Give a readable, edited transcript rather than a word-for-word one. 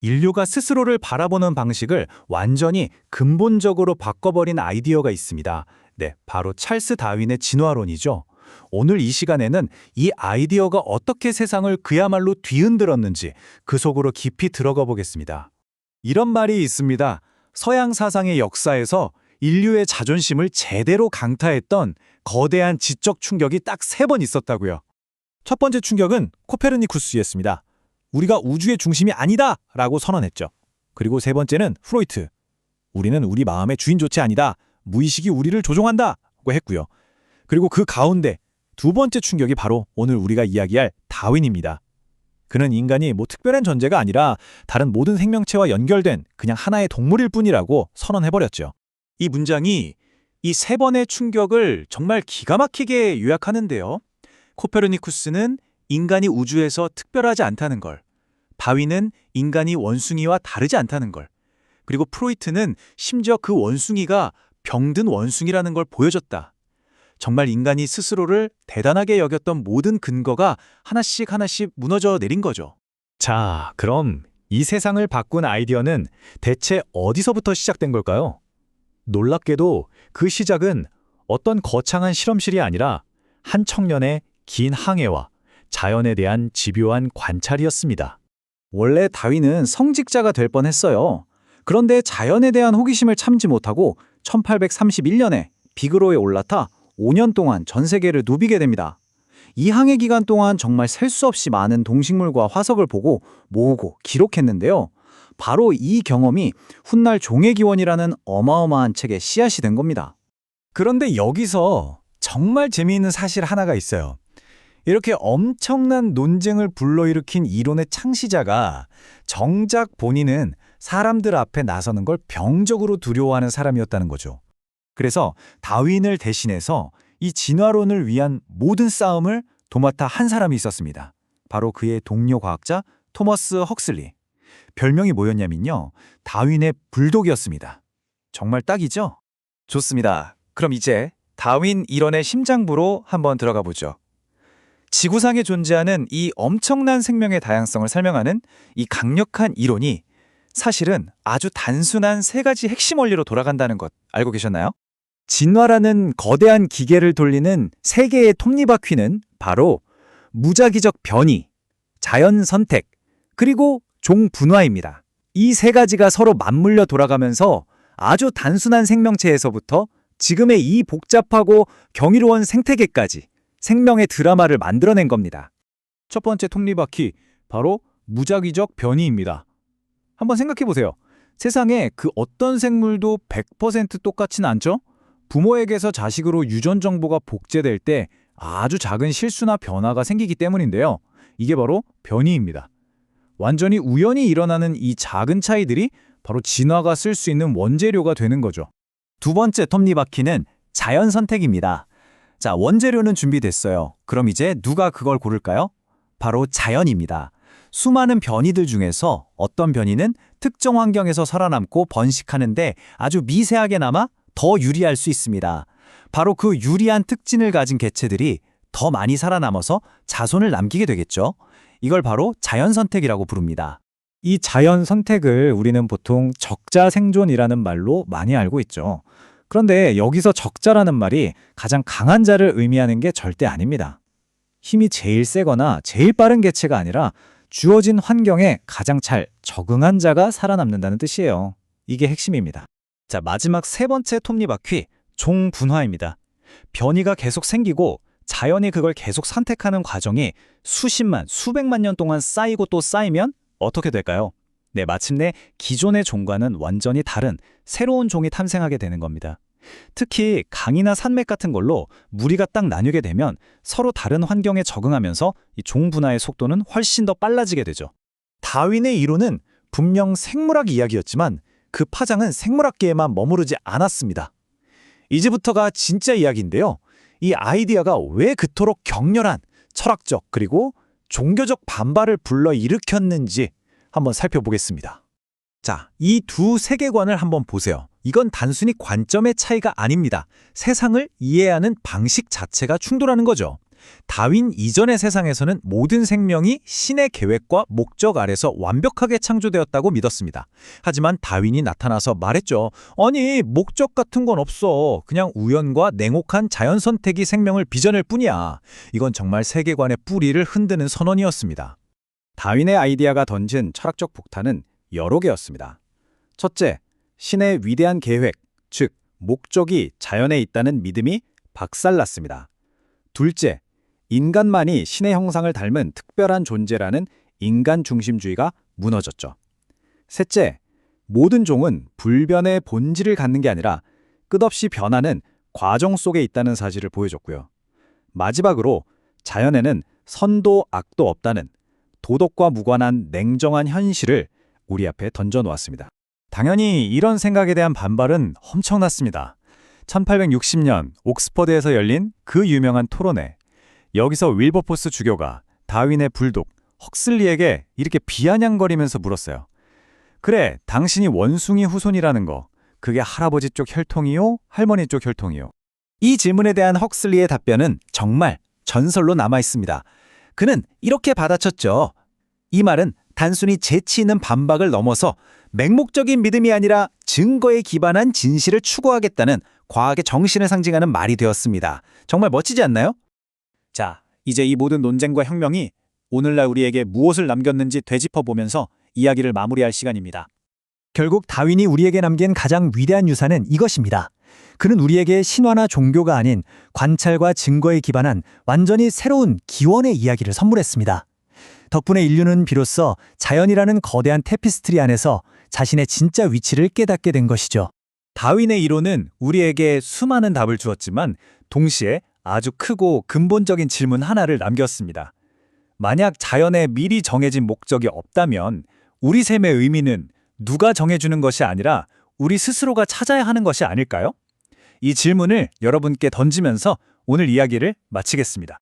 인류가 스스로를 바라보는 방식을 완전히 근본적으로 바꿔버린 아이디어가 있습니다. 네, 바로 찰스 다윈의 진화론이죠. 오늘 이 시간에는 이 아이디어가 어떻게 세상을 그야말로 뒤흔들었는지 그 속으로 깊이 들어가 보겠습니다. 이런 말이 있습니다. 서양 사상의 역사에서 인류의 자존심을 제대로 강타했던 거대한 지적 충격이 딱 3번 있었다고요. 첫 번째 충격은 코페르니쿠스였습니다. 우리가 우주의 중심이 아니다! 라고 선언했죠. 그리고 세 번째는 프로이트. 우리는 우리 마음의 주인조차 아니다. 무의식이 우리를 조종한다! 고 했고요. 그리고 그 가운데 두 번째 충격이 바로 오늘 우리가 이야기할 다윈입니다. 그는 인간이 특별한 존재가 아니라 다른 모든 생명체와 연결된 그냥 하나의 동물일 뿐이라고 선언해버렸죠. 이 문장이 이 3번의 충격을 정말 기가 막히게 요약하는데요. 코페르니쿠스는 인간이 우주에서 특별하지 않다는 걸, 다윈은 인간이 원숭이와 다르지 않다는 걸, 그리고 프로이트는 심지어 그 원숭이가 병든 원숭이라는 걸 보여줬다. 정말 인간이 스스로를 대단하게 여겼던 모든 근거가 하나씩 무너져 내린 거죠. 자, 그럼 이 세상을 바꾼 아이디어는 대체 어디서부터 시작된 걸까요? 놀랍게도 그 시작은 어떤 거창한 실험실이 아니라 한 청년의 긴 항해와 자연에 대한 집요한 관찰이었습니다. 원래 다윈은 성직자가 될 뻔했어요. 그런데 자연에 대한 호기심을 참지 못하고 1831년에 비그로에 올라타 5년 동안 전 세계를 누비게 됩니다. 이 항해 기간 동안 정말 셀 수 없이 많은 동식물과 화석을 보고 모으고 기록했는데요. 바로 이 경험이 훗날 종의 기원이라는 어마어마한 책의 씨앗이 된 겁니다. 그런데 여기서 정말 재미있는 사실 하나가 있어요. 이렇게 엄청난 논쟁을 불러일으킨 이론의 창시자가 정작 본인은 사람들 앞에 나서는 걸 병적으로 두려워하는 사람이었다는 거죠. 그래서 다윈을 대신해서 이 진화론을 위한 모든 싸움을 도맡아 한 사람이 있었습니다. 바로 그의 동료 과학자 토머스 헉슬리. 별명이 뭐였냐면요, 다윈의 불독이었습니다. 정말 딱이죠? 좋습니다. 그럼 이제 다윈 이론의 심장부로 한번 들어가 보죠. 지구상에 존재하는 이 엄청난 생명의 다양성을 설명하는 이 강력한 이론이 사실은 아주 단순한 3가지 핵심 원리로 돌아간다는 것 알고 계셨나요? 진화라는 거대한 기계를 돌리는 3개의 톱니바퀴는 바로 무작위적 변이, 자연 선택, 그리고 종분화입니다. 이 3가지가 서로 맞물려 돌아가면서 아주 단순한 생명체에서부터 지금의 이 복잡하고 경이로운 생태계까지 생명의 드라마를 만들어낸 겁니다. 첫 번째 톱니바퀴, 바로 무작위적 변이입니다. 한번 생각해 보세요. 세상에 그 어떤 생물도 100% 똑같진 않죠? 부모에게서 자식으로 유전 정보가 복제될 때 아주 작은 실수나 변화가 생기기 때문인데요. 이게 바로 변이입니다. 완전히 우연히 일어나는 이 작은 차이들이 바로 진화가 쓸 수 있는 원재료가 되는 거죠. 두 번째 톱니바퀴는 자연 선택입니다. 자, 원재료는 준비됐어요. 그럼 이제 누가 그걸 고를까요? 바로 자연입니다. 수많은 변이들 중에서 어떤 변이는 특정 환경에서 살아남고 번식하는데 아주 미세하게나마 더 유리할 수 있습니다. 바로 그 유리한 특징을 가진 개체들이 더 많이 살아남아서 자손을 남기게 되겠죠. 이걸 바로 자연 선택이라고 부릅니다. 이 자연 선택을 우리는 보통 적자 생존이라는 말로 많이 알고 있죠. 그런데 여기서 적자라는 말이 가장 강한 자를 의미하는 게 절대 아닙니다. 힘이 제일 세거나 제일 빠른 개체가 아니라 주어진 환경에 가장 잘 적응한 자가 살아남는다는 뜻이에요. 이게 핵심입니다. 자, 마지막 3번째 톱니바퀴, 종분화입니다. 변이가 계속 생기고 자연이 그걸 계속 선택하는 과정이 수십만, 수백만 년 동안 쌓이고 또 쌓이면 어떻게 될까요? 네, 마침내 기존의 종과는 완전히 다른 새로운 종이 탄생하게 되는 겁니다. 특히 강이나 산맥 같은 걸로 무리가 딱 나뉘게 되면 서로 다른 환경에 적응하면서 이 종분화의 속도는 훨씬 더 빨라지게 되죠. 다윈의 이론은 분명 생물학 이야기였지만 그 파장은 생물학계에만 머무르지 않았습니다. 이제부터가 진짜 이야기인데요. 이 아이디어가 왜 그토록 격렬한 철학적 그리고 종교적 반발을 불러일으켰는지 한번 살펴보겠습니다. 자, 이 두 세계관을 한번 보세요. 이건 단순히 관점의 차이가 아닙니다. 세상을 이해하는 방식 자체가 충돌하는 거죠. 다윈 이전의 세상에서는 모든 생명이 신의 계획과 목적 아래서 완벽하게 창조되었다고 믿었습니다. 하지만 다윈이 나타나서 말했죠. 아니, 목적 같은 건 없어. 그냥 우연과 냉혹한 자연 선택이 생명을 빚어낼 뿐이야. 이건 정말 세계관의 뿌리를 흔드는 선언이었습니다. 다윈의 아이디어가 던진 철학적 폭탄은 여러 개였습니다. 첫째, 신의 위대한 계획, 즉 목적이 자연에 있다는 믿음이 박살났습니다. 둘째, 인간만이 신의 형상을 닮은 특별한 존재라는 인간 중심주의가 무너졌죠. 셋째, 모든 종은 불변의 본질을 갖는 게 아니라 끝없이 변하는 과정 속에 있다는 사실을 보여줬고요. 마지막으로 자연에는 선도 악도 없다는 도덕과 무관한 냉정한 현실을 우리 앞에 던져놓았습니다. 당연히 이런 생각에 대한 반발은 엄청났습니다. 1860년 옥스퍼드에서 열린 그 유명한 토론회. 여기서 윌버포스 주교가 다윈의 불독 헉슬리에게 이렇게 비아냥거리면서 물었어요. 그래, 당신이 원숭이 후손이라는 거, 그게 할아버지 쪽 혈통이요? 할머니 쪽 혈통이요? 이 질문에 대한 헉슬리의 답변은 정말 전설로 남아 있습니다. 그는 이렇게 받아쳤죠. 이 말은 단순히 재치 있는 반박을 넘어서 맹목적인 믿음이 아니라 증거에 기반한 진실을 추구하겠다는 과학의 정신을 상징하는 말이 되었습니다. 정말 멋지지 않나요? 자, 이제 이 모든 논쟁과 혁명이 오늘날 우리에게 무엇을 남겼는지 되짚어보면서 이야기를 마무리할 시간입니다. 결국 다윈이 우리에게 남긴 가장 위대한 유산은 이것입니다. 그는 우리에게 신화나 종교가 아닌 관찰과 증거에 기반한 완전히 새로운 기원의 이야기를 선물했습니다. 덕분에 인류는 비로소 자연이라는 거대한 테피스트리 안에서 자신의 진짜 위치를 깨닫게 된 것이죠. 다윈의 이론은 우리에게 수많은 답을 주었지만 동시에 아주 크고 근본적인 질문 하나를 남겼습니다. 만약 자연에 미리 정해진 목적이 없다면 우리 삶의 의미는 누가 정해주는 것이 아니라 우리 스스로가 찾아야 하는 것이 아닐까요? 이 질문을 여러분께 던지면서 오늘 이야기를 마치겠습니다.